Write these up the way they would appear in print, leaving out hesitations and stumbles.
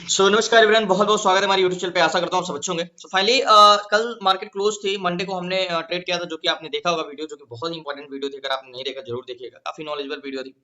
नमस्कार एवरीवन, बहुत बहुत स्वागत है हमारी यूट्यूब चैनल पे। आशा करता हूँ सब अच्छे होंगे। फाइनली कल मार्केट क्लोज थी, मंडे को हमने ट्रेड किया था, जो कि आपने देखा होगा वीडियो, जो कि बहुत ही इंपॉर्टेंट वीडियो थी। अगर आपने नहीं देखा जरूर देखिएगा, काफी नॉलेजेबल वीडियो थी।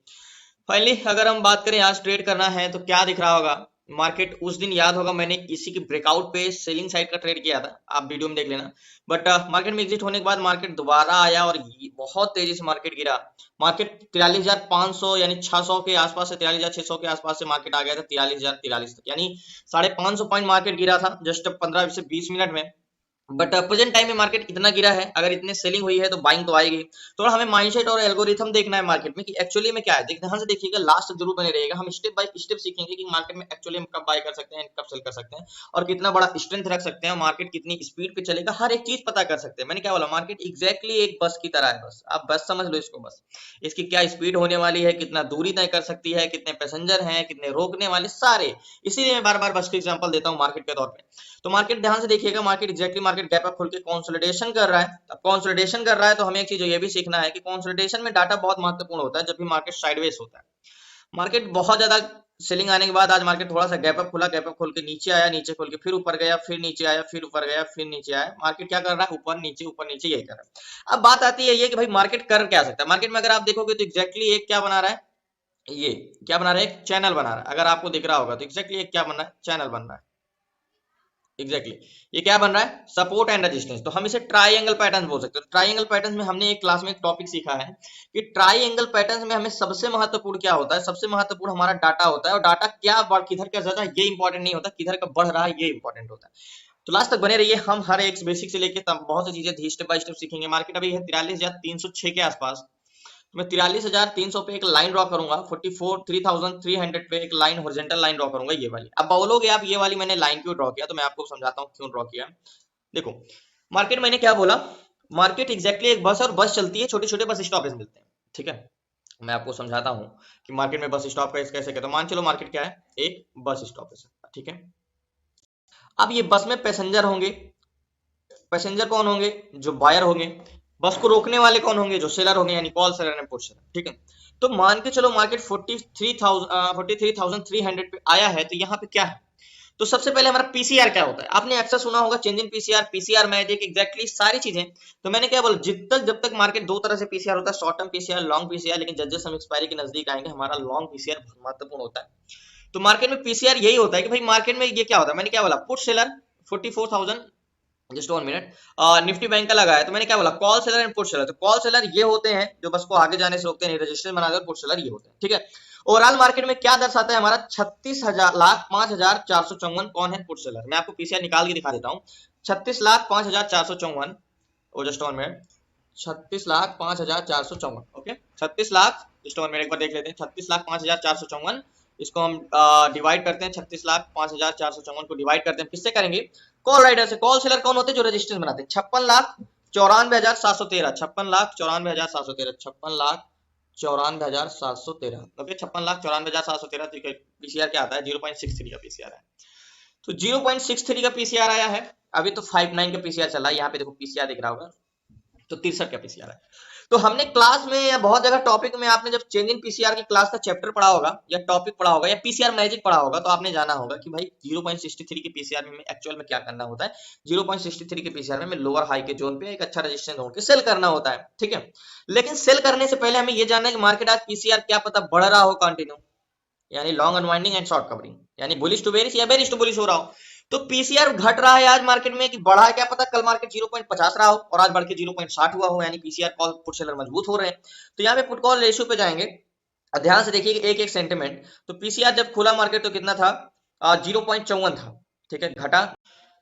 फाइनली अगर हम बात करें आज ट्रेड करना है तो क्या दिख रहा होगा मार्केट। उस दिन याद होगा मैंने इसी की ब्रेकआउट पे सेलिंग साइड का ट्रेड किया था, आप वीडियो में देख लेना। बट मार्केट में एग्जिट होने के बाद मार्केट दोबारा आया और बहुत तेजी से मार्केट गिरा। मार्केट 43,500 यानी 600 के आसपास से 43,600 के आसपास से मार्केट आ गया था 43,043 तक, यानी 550 पॉइंट मार्केट गिरा था जस्ट 15 से 20 मिनट में। बट प्रेजेंट टाइम में मार्केट इतना गिरा है, अगर इतने सेलिंग हुई है तो बाइंग तो आएगी। थोड़ा हमें माइंडसेट और एल्गोरिथम देखना है मार्केट में कि एक्चुअली में क्या है। ध्यान से देखिएगा, लास्ट तक जरूर बने रहिएगा। हम स्टेप बाय स्टेप सीखेंगे कि मार्केट में एक्चुअली हम कब बाय कर सकते हैं, कब सेल कर सकते हैं, और कितना बड़ा स्ट्रेंथ रख सकते हैं, मार्केट कितनी स्पीड पे चलेगा, हर एक चीज पता कर सकते हैं। मैंने क्या बोला, मार्केट एग्जैक्टली एक बस की तरह है। बस आप बस समझ लो इसको। बस इसकी क्या स्पीड होने वाली है, कितना दूरी तय कर सकती है, कितने पैसेंजर हैं, कितने रोकने वाले, सारे। इसीलिए मैं बार बार बस का एग्जांपल देता हूँ मार्केट के तौर पे। तो मार्केट ध्यान से देखिएगा, market exactly market gap up खोल के कंसोलिडेशन कर रहा है। अब कंसोलिडेशन कर रहा है तो हमें एक चीज ये भी सीखना है कि कंसोलिडेशन में डाटा बहुत महत्वपूर्ण होता है। जब भी मार्केट साइडवेज होता है, मार्केट बहुत ज्यादा सेलिंग आने के बाद आज मार्केट थोड़ा सा गैप अप खुला, गैप अप खोल के नीचे आया, नीचे खोल के फिर ऊपर गया, फिर नीचे आया, फिर ऊपर गया, फिर नीचे आया। मार्केट क्या कर रहा है, ऊपर नीचे यही कर रहा है। अब बात आती है ये कि भाई मार्केट कर क्या सकता है। मार्केट में अगर आप देखोगे तो एग्जैक्टली एक क्या बना रहा है, ये क्या बना रहा है, एक चैनल बना रहा है। अगर आपको दिख रहा होगा तो एग्जैक्टली एक क्या बन रहा है, चैनल बन रहा है। एग्जैक्टली ये क्या बन रहा है, सपोर्ट एंड रेजिस्टेंस। तो हम इसे ट्राइंगल पैटर्न बोल सकते हैं। ट्राइंगल पैटर्न में हमने एक क्लास में एक टॉपिक सीखा है कि ट्राइंगल पैटर्न में हमें सबसे महत्वपूर्ण क्या होता है, सबसे महत्वपूर्ण हमारा डाटा होता है। और डाटा क्या किधर का ज्यादा ये इंपॉर्टेंट नहीं होता, किधर का बढ़ रहा है ये इंपॉर्टेंट होता है। तो लास्ट तक बने रहिए, हम हर एक बेसिक से लेके बहुत सी चीजें स्टेप बाय स्टेप सीखेंगे। मार्केट अभी है 43,306 के आसपास। तो मैं 43,300 पे एक लाइन ड्रॉ करूंगा, 43,300 पे एक लाइन हॉरिजॉन्टल लाइन ड्रॉ करूंगा, ये वाली। अब बोलोगे आप ये वाली मैंने लाइन क्यों ड्रॉ किया, तो मैं आपको समझाता हूँ क्यों ड्रॉ किया। देखो, मार्केट मैंने क्या बोला, मार्केट एग्जैक्टली एक बस, और बस चलती है, छोटे छोटे बस स्टॉपेज मिलते हैं। ठीक है, मैं आपको समझाता हूँ कि मार्केट में बस स्टॉप का कैसे कहते हैं। मान चलो मार्केट क्या है, एक बस स्टॉपेज। ठीक है, अब ये बस में पैसेंजर होंगे। पैसेंजर कौन होंगे, जो बायर होंगे। बस को रोकने वाले कौन होंगे, जो सेलर होंगे, यानी call seller and put seller. ठीक है, तो मान के चलो मार्केट 43,300 पे आया है, तो यहाँ पे क्या है। तो सबसे पहले हमारा पीसीआर क्या होता है, आपने अक्सर सुना होगा, change in PCR, PCR magic, exactly सारी चीजें। तो मैंने क्या बोला, जब तक मार्केट दो तरह से पीसीआर होता है, short term PCR, long PCR. लेकिन जब हम एक्सपायरी के नजदीक आएंगे, हमारा लॉन्ग पीसीआर महत्वपूर्ण होता है। तो मार्केट में पीसीआर यही होता है कि भाई मार्केट में ये क्या होता है, मैंने क्या बोला, put seller 44,000, just 1 minute, Nifty bank का लगा है। तो मैंने क्या बोला, call seller and put seller. तो कॉल सेलर ये होते हैं जो बस को आगे जाने से रोकते हैं, रजिस्ट्रेशन बनाते हैं। पुट सेलर ये होते हैं। ठीक है, ओवरऑल मार्केट में क्या दर्शाता है हमारा, 36,05,454 कौन है, पुट सेलर। मैं आपको पीसीआर निकाल के दिखा देता हूँ। 36,05,454, oh just 1 minute, 36,05,454। Okay, 36 lakh, just 1 minute, एक बार देख लेते हैं। 36,05,454, इसको हम डिवाइड करते हैं। 36,05,454 को डिवाइड करते हैं, किससे करेंगे, कॉल राइडर से। कॉल सेलर कौन होते हैं, जो रजिस्ट्रेशन बनाते हैं। 56,94,713, 56,94,713, 56,94,713। ओके, 56,94,713। पीसीआर क्या आता है, 0.63 का पीसीआर है। तो 0.63 का पीसीआर आया है। अभी तो 59 का पीसीआर चला है, यहाँ पे देखो पीसीआर दिख रहा होगा, तो 63 का पीसीआर है। तो हमने क्लास में या बहुत जगह टॉपिक में, आपने जब चेंज इन पीसीआर की क्लास का चैप्टर पढ़ा होगा या टॉपिक पढ़ा होगा या पीसीआर मैजिक पढ़ा होगा, तो आपने जाना होगा कि भाई 0.63 के पीसीआर में एक्चुअल में क्या करना होता है। 0.63 के पीसीआर में लोअर हाई के जोन पे एक अच्छा रजिस्टेंस ढूंढ के सेल करना होता है। ठीक है, लेकिन सेल करने से पहले हमें यह जानना है कि मार्केट आज पीसीआर क्या पता बढ़ रहा हो कंटिन्यू, यानी long unwinding and short covering, यानी बुलिश टू बेरिश या बेरिश टू बुलिश हो रहा हो। तो पीसीआर घट रहा है आज मार्केट में कि बढ़ा है, क्या पता कल मार्केट 0.50 रहा हो और आज बढ़ के 0.60 हुआ हो, यानी पीसीआर कॉल पुट सेलर मजबूत हो रहे हैं। तो यहाँ पे पुट कॉल रेशियो पे जाएंगे, ध्यान से देखिए एक एक सेंटिमेंट। तो पीसीआर जब खुला मार्केट तो कितना था, 0.54 था। ठीक है, घटा।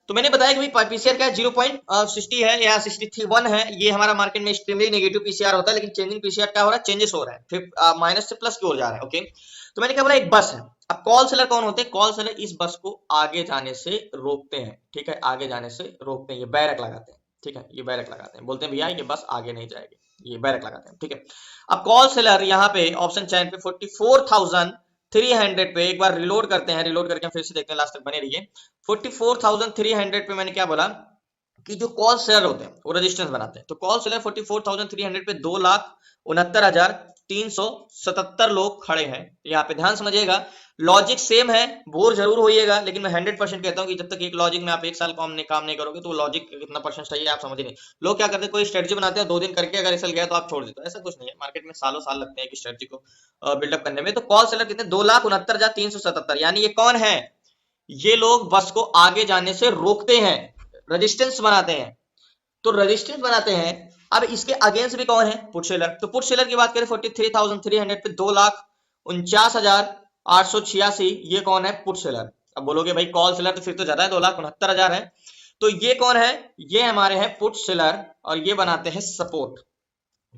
तो मैंने बताया कि भाई पीसीआर क्या है, 0.60 है या 61 है। ये हमारा मार्केट में एक्सट्रीमली नेगेटिव पीसीआर होता है, लेकिन चेंजिंग पीसीआर क्या हो रहा है, चेंजेस हो रहा है, फिर माइनस से प्लस की ओर जा रहा है। ओके, तो मैंने क्या बोला, एक बस है। अब कॉल सेलर कौन होते हैं, कॉल सेलर इस बस को आगे जाने से रोकते हैं। ठीक है, आगे जाने से रोकते हैं, ये बैरक लगाते हैं। ठीक है, ये बैरक लगाते हैं, बोलते हैं भैया ये बस आगे नहीं जाएगी, ये बैरक लगाते हैं। ठीक है, अब कॉल सेलर यहाँ पे ऑप्शन चैन पे 44,300 पे एक बार रिलोड करते हैं, रिलोड करके फिर से देखते हैं, लास्ट तक बने रहिए। 44,300 पे मैंने क्या बोला कि जो कॉल सेलर होते हैं वो रेजिस्टेंस बनाते हैं। तो कॉल सेलर 44,300 पे 2,69,377 लोग खड़े हैं। यहाँ पे ध्यान समझिएगा, लॉजिक सेम है, बोर जरूर होइएगा, लेकिन मैं 100% कहता हूँ कि जब तक एक लॉजिक में आप एक साल काम नहीं करोगे तो लॉजिक कितना परसेंट सही है आप समझ नहीं। लोग क्या करते हैं, कोई स्ट्रेटजी बनाते हैं, 2 दिन करके अगर रिजल्ट गया तो आप छोड़ देते हो, ऐसा कुछ नहीं है। मार्केट में सालों साल लगते हैं एक स्ट्रेटजी को बिल्डअप करने में। तो कॉल सेलर कितने, 2,69,377, यानी ये कौन है, ये लोग बस को आगे जाने से रोकते हैं, रेजिस्टेंस बनाते हैं। तो रेजिस्टेंस बनाते हैं। अब इसके अगेंस्ट भी कौन है, पुट सेलर। तो पुट सेलर की बात करें 43,300 पे 2,49,886, ये कौन है, पुट सेलर। अब बोलोगे भाई कॉल सेलर तो फिर तो ज्यादा है, 2,69,000 है। तो ये कौन है, ये हमारे हैं पुट सेलर, और ये बनाते हैं सपोर्ट।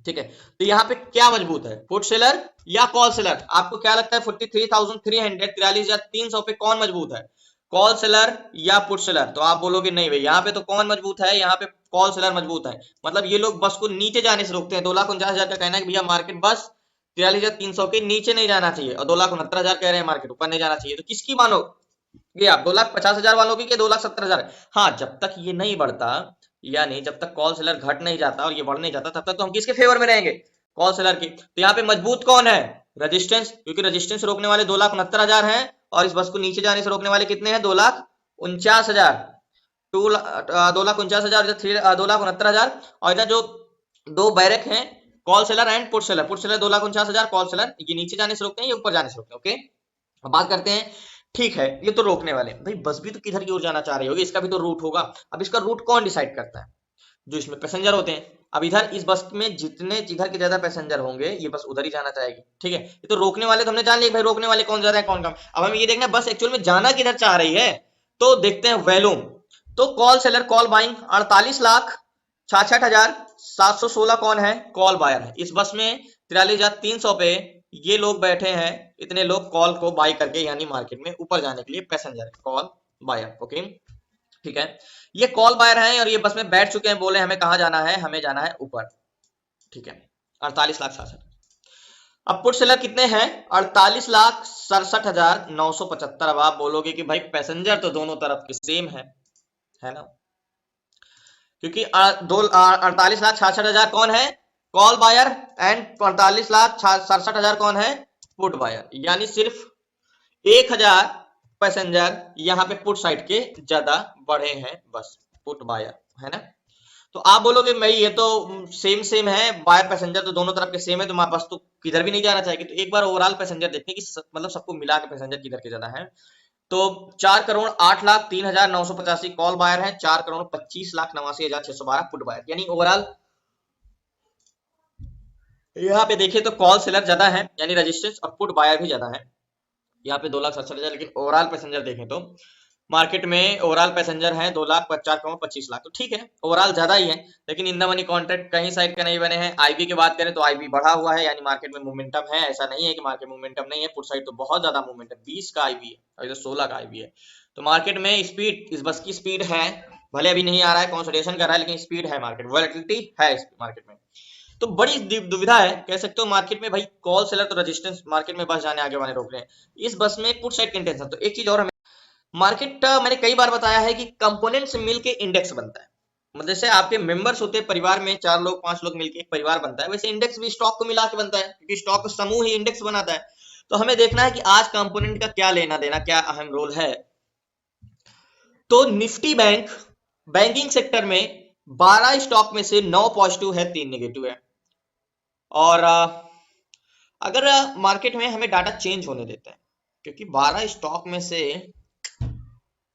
ठीक है, तो यहाँ पे क्या मजबूत है, पुट सेलर या कॉल सेलर, आपको क्या लगता है 43,300, 43,300 पे कौन मजबूत है, कॉल सेलर या पुट सेलर। तो आप बोलोगे नहीं भाई यहाँ पे तो कौन मजबूत है, यहाँ पे कॉल सेलर मजबूत है। मतलब ये लोग बस को नीचे जाने से रोकते हैं। 2,49,000 का कहना है कि भैया मार्केट बस 43,300 के नीचे नहीं जाना चाहिए, और 2,69,000 कह रहे हैं मार्केट ऊपर नहीं जाना चाहिए। तो किसकी मानो ये, आप 2,50,000 वालों की, 2,70,000। हाँ, जब तक ये नहीं बढ़ता, यानी जब तक कॉल सेलर घट नहीं जाता और ये बढ़ नहीं जाता, तब तक तो हम किसके फेवर में रहेंगे, कॉल सेलर की। तो यहाँ पे मजबूत कौन है, रेजिस्टेंस, क्योंकि रेजिस्टेंस रोकने वाले 2,69,000 हैं, और इस बस को नीचे जाने से रोकने वाले कितने हैं, 2,49,000, 2,49,000, 2,69,000। और इधर जो दो बैरक हैं, call seller and put seller, put seller 2,49,000, call seller ये नीचे जाने से रोकते हैं, ये ऊपर जाने से रोकते हैं। ओके, अब बात करते हैं, ठीक है ये तो रोकने वाले भाई, बस भी तो किधर की ओर जाना चाह रही होगी, इसका भी तो रूट होगा। अब इसका रूट कौन डिसाइड करता है, जो इसमें पैसेंजर होते हैं। अब इधर इस बस में जितने जिधर के ज्यादा पैसेंजर होंगे ये बस उधर ही जाना चाहेगी। ठीक है, ये तो रोकने वाले तो हमने जान लिया भाई, रोकने वाले कौन ज्यादा है कौन कम। अब हमें ये देखना है बस एक्चुअल में जाना किधर चाह रही है। तो देखते हैं वैल्यूम। तो कॉल सेलर, कॉल बाइंग 48,66,716 कौन है, कॉल बायर है। इस बस में 43,300 पे ये लोग बैठे हैं, इतने लोग कॉल को बाय करके, यानी मार्केट में ऊपर जाने के लिए पैसेंजर है, कॉल बायर। ओके, ठीक है, ये कॉल बायर हैं और ये बस में बैठ चुके हैं, बोले हमें कहाँ जाना है, हमें जाना है ऊपर। ठीक है, 48,67,000। अब पुट सेलर कितने हैं, 48,67,975। अब आप बोलोगे कि भाई पैसेंजर तो दोनों तरफ के सेम है ना, क्योंकि 48,66,000 कौन है, कॉल बायर, एंड 48,67,000 कौन है, पुट बायर। यानी सिर्फ 1,000 पैसेंजर यहाँ पे पुट साइड के ज्यादा बढ़े हैं, बस पुट बायर, है ना। तो आप बोलोगे भाई ये तो सेम है, बायर पैसेंजर तो दोनों तरफ के सेम है, तो हमारे पास तो किधर भी नहीं जाना चाहिए। तो एक बार ओवरऑल पैसेंजर देखते हैं कि मतलब सबको मिला के पैसेंजर किधर के ज्यादा है। तो 4,08,03,985 कॉल बायर है, 4,25,89,612 पुट बायर, यानी ओवरऑल यहाँ पे देखिए तो कॉल सेलर ज्यादा है, यानी रेजिस्टेंस, और पुट बायर भी ज्यादा है। यहाँ पे 2,67,000, लेकिन ओवरऑल पैसेंजर देखें तो मार्केट में ओवरऑल पैसेंजर हैं 2,04,25,00,000। तो ठीक है, ओवरऑल ज्यादा ही है, लेकिन इन द मनी कॉन्ट्रैक्ट कहीं साइड का नहीं बने हैं। आईबी की बात करें तो आईबी बढ़ा हुआ है, यानी मार्केट में मोमेंटम है, ऐसा नहीं है कि मार्केट मोमेंटम नहीं है। पुट साइड तो बहुत ज्यादा मोमेंटम, 20 का आईबी है और इधर 16 का आईबी है। तो मार्केट में स्पीड, इस बस की स्पीड है, भले अभी नहीं आ रहा है, कंसोलिडेशन कर रहा है, लेकिन स्पीड है, मार्केट वोलेटिलिटी है इस मार्केट में। तो बड़ी दुविधा है, कह सकते हो मार्केट में भाई, कॉल सेलर तो रेजिस्टेंस मार्केट में बस जाने आगे वाले रोक रहे हैं, इस बस में पुट साइड कंटेंशन। तो एक चीज और हमें मार्केट, मैंने कई बार बताया है कि कंपोनेंट से मिलके इंडेक्स बनता है। मतलब जैसे आपके मेंबर्स होते हैं परिवार में, 4 लोग 5 लोग मिलके एक परिवार बनता है, वैसे इंडेक्स भी स्टॉक को मिला के बनता है, क्योंकि स्टॉक समूह ही इंडेक्स बनाता है। तो हमें देखना है कि आज कंपोनेंट का क्या लेना देना, क्या अहम रोल है। तो निफ्टी बैंक, बैंकिंग सेक्टर में 12 स्टॉक में से 9 पॉजिटिव है, 3 नेगेटिव है। और अगर मार्केट में हमें डाटा चेंज होने देते हैं, क्योंकि 12 स्टॉक में से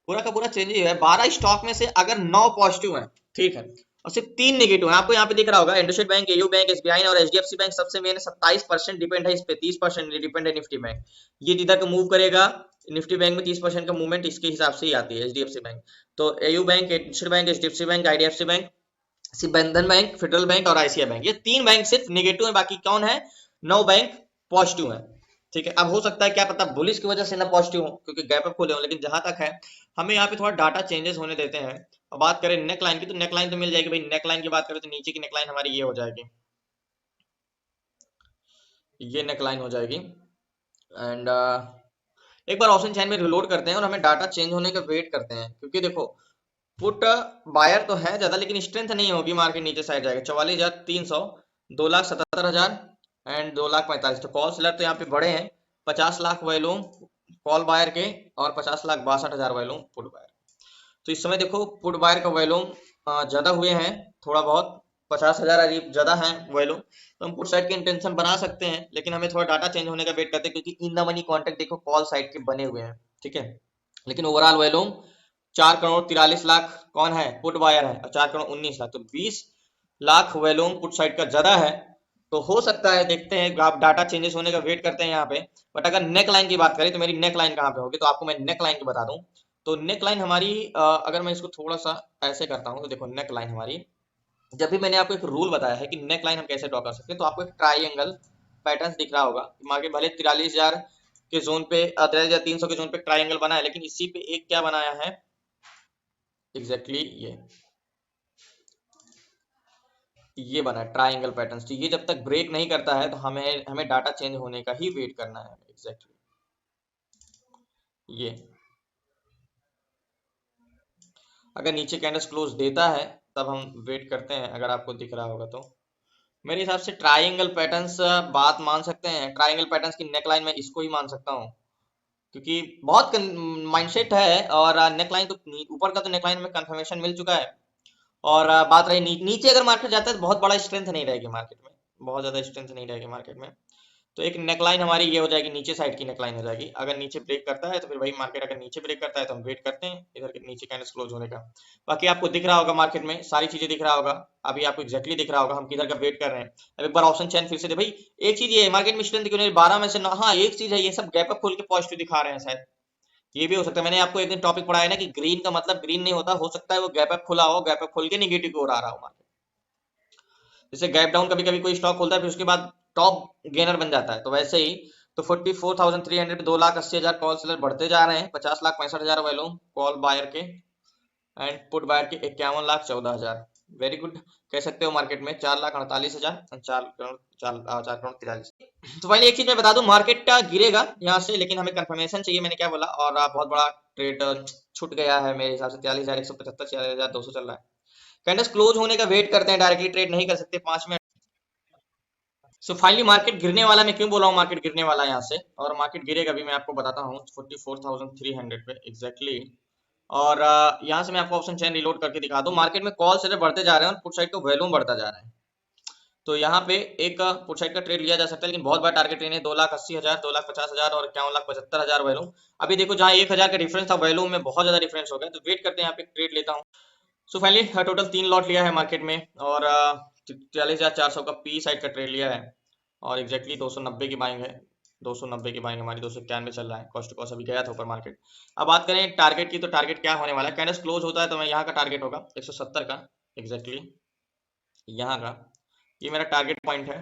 पूरा का पूरा चेंज ही है, 12 स्टॉक में से अगर 9 पॉजिटिव हैं, ठीक है, और सिर्फ 3 नेगेटिव हैं, आपको यहाँ पे दिख रहा होगा IndusInd bank, AU bank, SBI और एचडीएफसी बैंक सबसे मेन 27% डिपेंड है इस पे, 30% डिपेंड है निफ्टी बैंक। ये जिधर का मूव करेगा, निफ्टी बैंक में 30% का मूवमेंट इसके हिसाब से ही आती है, एचडीएफसी बैंक। तो AU bank, IndusInd bank, HDFC bank, IDFC bank, बंधन बैंक, फेडरल बैंक और आईसीआई बैंक, ये 3 बैंक सिर्फ नेगेटिव है, बाकी कौन है, 9 बैंक पॉजिटिव है। ठीक है, अब हो सकता है क्या पता बुलिश की वजह से ना पॉजिटिव हो, क्योंकि गैप अप खोले हो, लेकिन जहां तक है हमें यहाँ पे थोड़ा डाटा चेंजेस होने देते हैं। और बात करें नेक लाइन की, तो नेक लाइन तो मिल जाएगी भाई। नेक लाइन की बात करें तो नीचे की नेक लाइन हमारी ये हो जाएगी, ये नेक लाइन हो जाएगी। एंड एक बार ऑप्शन चैन में रिलोड करते हैं और हमें डाटा चेंज होने का वेट करते हैं, क्योंकि देखो पुट बायर तो है ज्यादा, लेकिन स्ट्रेंथ नहीं होगी, मार्केट नीचे साइड जाएगा। 44,300, 2,77,000 एंड 2,45,000। तो कॉल सेलर तो यहाँ पे बड़े हैं, 50 लाख वैल्यूम, कॉल बायर के और 50,62,000 वॉल्यूम पुट बायर। तो इस समय देखो पुट बायर का वॉल्यूम ज्यादा हुए हैं थोड़ा बहुत, 50,000 अजीब ज्यादा है वॉल्यूम, तो हम पुट साइड के इंटेंशन बना सकते हैं, लेकिन हमें थोड़ा डाटा चेंज होने का वेट करते हैं, क्योंकि इन द मनी कॉन्ट्रैक्ट देखो कॉल साइड के बने हुए हैं, ठीक है। लेकिन ओवरऑल वॉल्यूम 4,43,00,000 कौन है, पुट बायर है, और 4,19,00,000, तो 20 लाख वॉल्यूम पुट साइड का ज्यादा है। तो हो सकता है, देखते हैं, आप डाटा चेंजेस होने का वेट करते हैं यहाँ पे। बट अगर नेक लाइन की बात करें तो मेरी नेक लाइन कहाँ पे होगी, तो आपको मैं नेक लाइन की बता दूं। तो नेक लाइन हमारी अगर मैं इसको थोड़ा सा ऐसे करता हूँ, तो देखो नेक लाइन हमारी, जब भी मैंने आपको एक रूल बताया है कि नेक लाइन हम कैसे ड्रॉ कर सकते हैं, तो आपको एक ट्राइंगल पैटर्न दिख रहा होगा। मार्केट भले 43,000 के जोन पे, 43,300 के जोन पे ट्राइंगल बना है, लेकिन इसी पे एक क्या बनाया है एग्जैक्टली ये बना है ट्राइंगल पैटर्न। तो ये जब तक ब्रेक नहीं करता है तो हमें हमें डाटा चेंज होने का ही वेट करना है एग्जैक्टली ये। अगर नीचे कैंडल्स क्लोज देता है तब हम वेट करते हैं, अगर आपको दिख रहा होगा तो। मेरे हिसाब से ट्राइंगल पैटर्न्स बात मान सकते हैं, ट्राइंगल पैटर्न्स की नेकलाइन में इसको ही मान सकता हूँ, क्योंकि बहुत माइंडसेट है। और नेकलाइन तो ऊपर का तो नेकलाइन में कंफर्मेशन मिल चुका है। और बात रही नीचे अगर मार्केट जाता है तो बहुत बड़ा स्ट्रेंथ नहीं रहेगी मार्केट में, बहुत ज्यादा स्ट्रेंथ नहीं रहेगी मार्केट में। तो एक नेकलाइन हमारी ये हो जाएगी, नीचे साइड की नेकलाइन हो जाएगी। अगर नीचे ब्रेक करता है तो फिर वही मार्केट, अगर नीचे ब्रेक करता है तो हम वेट करते हैं इधर के नीचे कैंडल्स क्लोज होने का। बाकी आपको दिख रहा होगा मार्केट में सारी चीजें दिख रहा होगा, अभी आपको एग्जैक्टली दिख रहा होगा हम किधर का वेट कर रहे हैं। अब एक बार ऑप्शन चैन फिर से दे भाई। एक चीज ये मार्केट में स्ट्रेंथ क्यों नहीं, 12 में से 9, हाँ एक चीज है, ये सब गैप अप खोल के पॉजिटिव दिखा रहे हैं शायद, ये भी हो सकता है। मैंने आपको एक दिन टॉपिक पढ़ाया ना कि ग्रीन का मतलब ग्रीन नहीं होता, हो सकता है वो गैप अप खुला हो, गैप अप खोल के निगेटिव की ओर आ रहा हो मार्केट। जैसे गैप डाउन कभी कभी कोई स्टॉक खोलता है फिर उसके बाद टॉप गेनर बन जाता है, तो वैसे ही। तो 44,300 पे 2,80,000 कॉल सेलर बढ़ते जा रहे हैं, 50,65,000 वैल्यूम कॉल बायर के, एंड पुट बायर के 51,14,000। वेरी गुड कह सकते हो मार्केट में 4,48,000, 4,43,000। तो पहले एक चीज मैं बता दूं, मार्केट गिरेगा यहाँ से, लेकिन हमें कंफर्मेशन चाहिए, मैंने क्या बोला। और बहुत बड़ा ट्रेड छूट गया है मेरे हिसाब से, 43,175, 46,200 चल रहा है। कैंडल्स क्लोज होने का वेट करते हैं, डायरेक्टली ट्रेड नहीं कर सकते 5 मिनट। सो फाइनली मार्केट गिरने वाला, मैं क्यों बोला हूँ मार्केट गिरने वाला यहाँ से, और मार्केट गिरेगा भी, मैं आपको बताता हूँ 44,300 पे एग्जैक्टली। और यहाँ से मैं आपको ऑप्शन चेन रिलोड करके दिखा दूं। मार्केट में कॉल सेलर बढ़ते जा रहे हैं और पुट साइड का वॉल्यूम बढ़ता जा रहा है। तो यहाँ पे एक पुट साइड का ट्रेड लिया जा सकता है, लेकिन बहुत बड़ा टारगेट ट्रेड है, 2,80,000, 2,50,000 और 51,75,000 वैल्यूम। अभी देखो जहाँ 1,000 का डिफरेंस था वैल्यूम में बहुत ज्यादा डिफरेंस हो गया, तो वेट करते हैं, यहाँ पे ट्रेड लेता हूँ। सो फाइनली टोटल 3 लॉट लिया है मार्केट में, और 43,400 का पी साइड का ट्रेड लिया है, और एग्जैक्टली 290 की बाइंग है, 290 की बाइंग हमारी, 291 चल रहा है, कॉस्ट टू कॉस्ट अभी गया था ऊपर मार्केट। अब बात करें टारगेट की, तो टारगेट क्या होने वाला है, कैंडल्स क्लोज होता है तो मैं यहाँ का टारगेट होगा 170 का एग्जैक्टली यहाँ का, ये मेरा टारगेट पॉइंट है।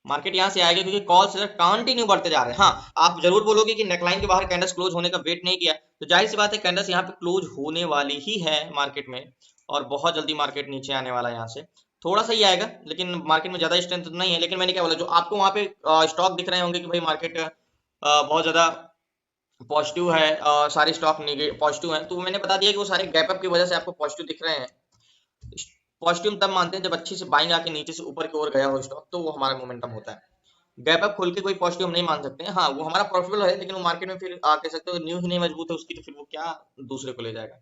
मार्केट यहाँ से आएगा क्योंकि कॉल से कंटिन्यू बढ़ते जा रहे हैं। हाँ आप जरूर बोलोगे कि नेकलाइन के बाहर कैंडल्स क्लोज होने का वेट नहीं किया, तो जाहिर सी बात है कैंडल्स यहाँ पे क्लोज होने वाली ही है मार्केट में, और बहुत जल्दी मार्केट नीचे आने वाला है यहाँ से। थोड़ा सा ही आएगा, लेकिन मार्केट में ज्यादा स्ट्रेंथ नहीं है। लेकिन मैंने क्या बोला, जो आपको वहाँ पे स्टॉक दिख रहे होंगे कि भाई मार्केट बहुत ज्यादा पॉजिटिव है, सारे स्टॉक पॉजिटिव है, तो मैंने बता दिया कि वो सारे गैप अप की वजह से आपको पॉजिटिव दिख रहे हैं। पॉजिटिव तब मानते हैं जब अच्छी से बाइंग आके नीचे से ऊपर की ओर गया हो स्टॉक, तो वो हमारा मोमेंटम होता है। गैप अप खोल के कोई पॉजिटिव हम नहीं मान सकते हैं, हाँ वो हमारा प्रॉफिटेबल है, लेकिन वो मार्केट में फिर कह सकते हो न्यू ही नहीं मजबूत है उसकी, तो फिर वो क्या दूसरे को ले जाएगा।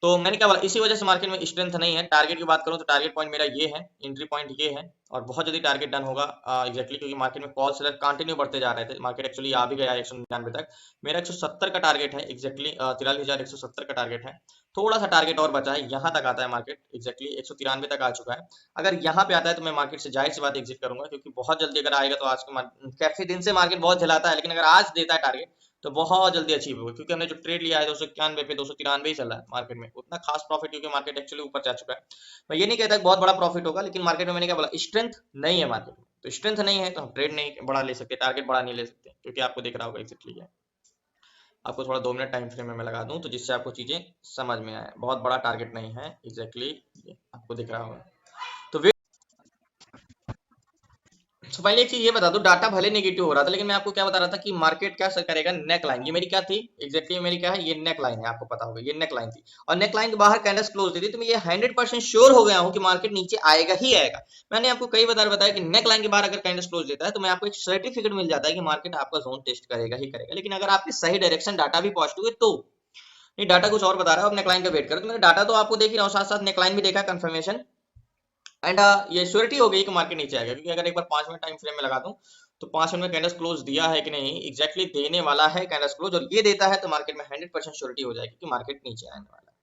तो मैंने क्या बोला, इसी वजह से मार्केट में स्ट्रेंथ नहीं है। टारगेट की बात करूं तो टारगेट पॉइंट मेरा ये है, एंट्री पॉइंट ये है, और बहुत जल्दी टारगेट डन होगा एग्जैक्टली, क्योंकि मार्केट में कॉल सेलर कंटिन्यू बढ़ते जा रहे थे, मार्केट एक्चुअली आ भी गया 199 तक। मेरा 170 का टारगेट है एग्जैक्टली, 43,170 का टारगेट है। थोड़ा सा टारगेट और बचा है, यहाँ तक आता है मार्केट एग्जैक्टली 193 तक आ चुका है। अगर यहाँ पे आता है तो मैं मार्केट से जाहिर सी बात एग्जिट करूंगा, क्योंकि बहुत जल्दी अगर आएगा तो आज के काफी दिन से मार्केट बहुत झेलाता है, लेकिन अगर आज देता है टारगेट तो बहुत जल्दी अचीव होगा, क्योंकि हमने जो ट्रेड लिया है 291 पे 293 ही चल रहा है मार्केट में, उतना खास प्रॉफिट, क्योंकि मार्केट एक्चुअली ऊपर जा चुका है। मैं ये नहीं कहता कि बहुत बड़ा प्रॉफिट होगा, लेकिन मार्केट में मैंने क्या बोला, स्ट्रेंथ नहीं है मार्केट में, तो स्ट्रेंथ नहीं है तो हम ट्रेड नहीं बड़ा ले सकते, टारगेट बड़ा नहीं ले सकते, क्योंकि आपको दिख रहा होगा एग्जैक्टली है। आपको थोड़ा 2 मिनट टाइम फ्रेम में मैं लगा दूं, तो जिससे आपको चीजें समझ में आए, बहुत बड़ा टारगेट नहीं है एग्जैक्टली, आपको दिख रहा होगा। तो सो पहले एक चीज ये बता दो, डाटा भले नेगेटिव हो रहा था लेकिन मैं आपको क्या बता रहा था कि मार्केट क्या करेगा, नेक लाइन। ये मेरी क्या थी एग्जैक्टली, मेरी क्या है, ये नेक लाइन है, आपको पता होगा ये नेक लाइन थी। और नेक लाइन के बाहर कैंडल्स क्लोज दी थी, तो मैं ये 100% श्योर हो गया हूँ कि मार्केट नीचे आएगा ही आएगा। मैंने आपको कई बार बताया कि नेक लाइन के बाहर अगर कैंडल्स क्लोज देता है तो मैं आपको एक सर्टिफिकेट मिल जाता है कि मार्केट आपका जोन टेस्ट करेगा ही करेगा। लेकिन अगर आपके सही डायरेक्शन डाटा भी पॉजिटिव है तो, ये डाटा कुछ और बता रहा है, अब नेकलाइन का वेट करो। तो मेरा डाटा तो आपको देख ही रहा हूँ, साथ साथ नेकलाइन भी देखा, कंफर्मेशन एंड ये श्योरिटी हो गई कि मार्केट नीचे आएगा। क्योंकि अगर एक बार 5 मिनट टाइम फ्रेम में लगा दूं तो 5 मिनट में कैंडल्स क्लोज दिया है कि नहीं, एग्जैक्टली देने वाला है कैंडल्स क्लोज, और ये देता है तो मार्केट में 100% श्योरिटी हो जाएगी कि मार्केट नीचे आने वाला है।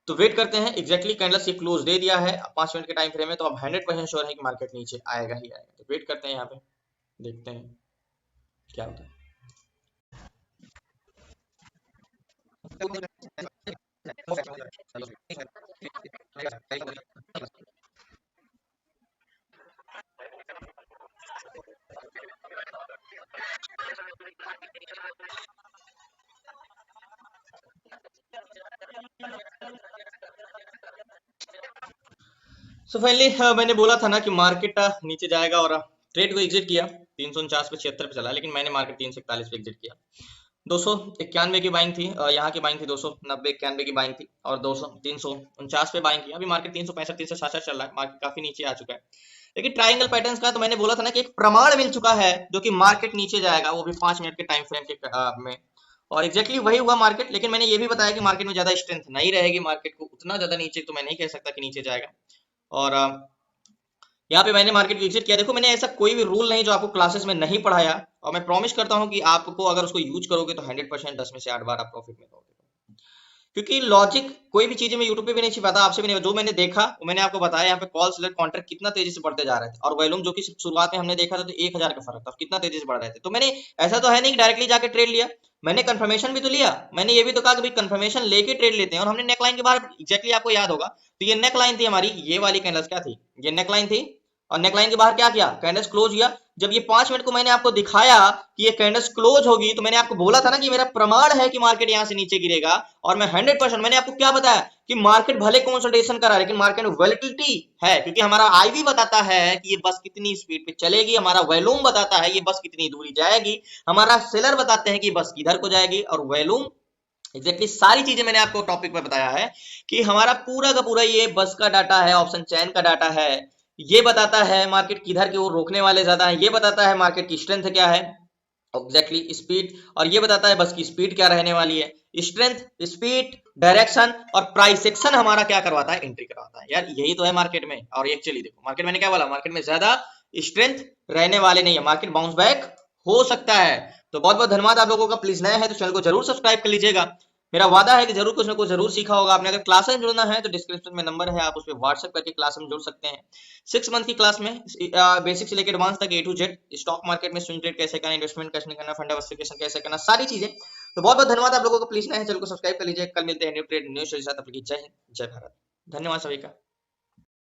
तो वेट करते हैं, एग्जैक्टली कैंडल्स ये क्लोज दे दिया है 5 मिनट के टाइम फ्रेम में, तो अब 100% श्योर है कि मार्केट नीचे आएगा ही आएगा। तो वेट करते हैं, यहाँ पे देखते हैं क्या होता है। सो फाइनली मैंने बोला था ना कि मार्केट नीचे जाएगा, और ट्रेड को एग्जिट किया 349 पे 76 पे चला, लेकिन मैंने मार्केट 341 पे एग्जिट किया। 291 की बाइंग थी, यहाँ की बाइंग थी 290 91 की बाइंग थी, और 200 349 पे बाइंग किया। अभी मार्केट 365 367 चल रहा है, मार्केट काफी नीचे आ चुका है। लेकिन ट्राइंगल पैटर्न्स का तो मैंने बोला था ना कि एक प्रमाण मिल चुका है जो कि मार्केट नीचे जाएगा, वो भी 5 मिनट के टाइम फ्रेम के में, और एग्जैक्टली वही हुआ मार्केट। लेकिन मैंने ये भी बताया कि मार्केट में ज्यादा स्ट्रेंथ नहीं रहेगी, मार्केट को उतना ज्यादा नीचे तो मैं नहीं कह सकता कि नीचे जाएगा। और यहाँ पे मैंने मार्केट विजिट किया। देखो, मैंने ऐसा कोई भी रूल नहीं जो आपको क्लासेस में नहीं पढ़ाया, और मैं प्रॉमिस करता हूँ कि आपको अगर उसको यूज करोगे तो 100% 10 में से 8 बार आप प्रॉफिट में पाओगे। क्योंकि लॉजिक कोई भी चीजें मैं यूट्यूब पे भी नहीं छिपाता, आपसे भी नहीं, जो मैंने देखा वो मैंने आपको बताया। यहाँ पे कॉल सेलेक्ट कॉन्ट्रैक्ट कितना तेजी से बढ़ते जा रहे थे, और वॉल्यूम जो कि शुरुआत में हमने देखा था तो 1000 का फर्क था, कितना तेजी से बढ़ रहे थे। तो मैंने, ऐसा तो है नहीं कि डायरेक्टली जाके ट्रेड लिया, मैंने कंफर्मेशन भी तो लिया। मैंने ये भी तो कहा कि भाई कंफर्मेशन लेके ट्रेड लेते हैं, और हमने नेकलाइन के बाहर, एग्जैक्टली आपको याद होगा, तो ये नेकलाइन थी हमारी, ये वाली कैंडल्स क्या थी, ये नेकलाइन थी, और नेकलाइन के बाहर क्या किया, कैंडल्स क्लोज किया। जब ये 5 मिनट को मैंने आपको दिखाया कि ये कैंडल्स क्लोज होगी, तो मैंने आपको बोला था ना कि मेरा प्रमाण है कि मार्केट यहां से नीचे गिरेगा। और मैं 100%, मैंने आपको क्या बताया कि मार्केट भले कंसोलिडेशन करा लेकिन मार्केट में वोलेटिलिटी है, क्योंकि हमारा आईवी बताता है कि ये बस कितनी स्पीड पे चलेगी, हमारा वॉल्यूम बताता है ये बस कितनी दूरी जाएगी, हमारा सेलर बताते हैं कि बस किधर को जाएगी, और वॉल्यूम एग्जैक्टली सारी चीजें मैंने आपको टॉपिक पे बताया है कि हमारा पूरा का पूरा ये बस का डाटा है, ऑप्शन चैन का डाटा है, ये बताता है मार्केट किधर की ओर रोकने वाले ज्यादा है, ये बताता है मार्केट की स्ट्रेंथ क्या है, एग्जैक्टली स्पीड, और ये बताता है बस की स्पीड क्या रहने वाली है। स्ट्रेंथ, स्पीड, डायरेक्शन और प्राइस सेक्शन हमारा क्या करवाता है, एंट्री करवाता है। यार यही तो है मार्केट में। और एक्चुअली देखो, मार्केट मैंने क्या बोला, मार्केट में ज्यादा स्ट्रेंथ रहने वाले नहीं है, मार्केट बाउंस बैक हो सकता है। तो बहुत बहुत धन्यवाद आप लोगों का। प्लीज नया है तो चैनल को जरूर सब्सक्राइब कर लीजिएगा। मेरा वादा है कि जरूर कुछ ना कुछ जरूर सीखा होगा आपने। अगर क्लास में जुड़ना है तो डिस्क्रिप्शन में नंबर है, आप उस पर व्हाट्सएप करके क्लास में जुड़ सकते हैं। 6 मंथ की क्लास में बेसिक से लेकर एडवांस तक A to Z, stock market में स्विंग ट्रेड कैसे करना, इन्वेस्टमेंट कैसे करना, फंड डाइवर्सिफिकेशन कैसे करना, सारी चीजें। तो बहुत बहुत धन्यवाद आप लोगों को। प्लीज नए चैनल को सब्सक्राइब कर लीजिए। कल मिलते हैं न्यू ट्रेड न्यू के साथ। अपनी जय हिंद, जय भारत। धन्यवाद सभी का।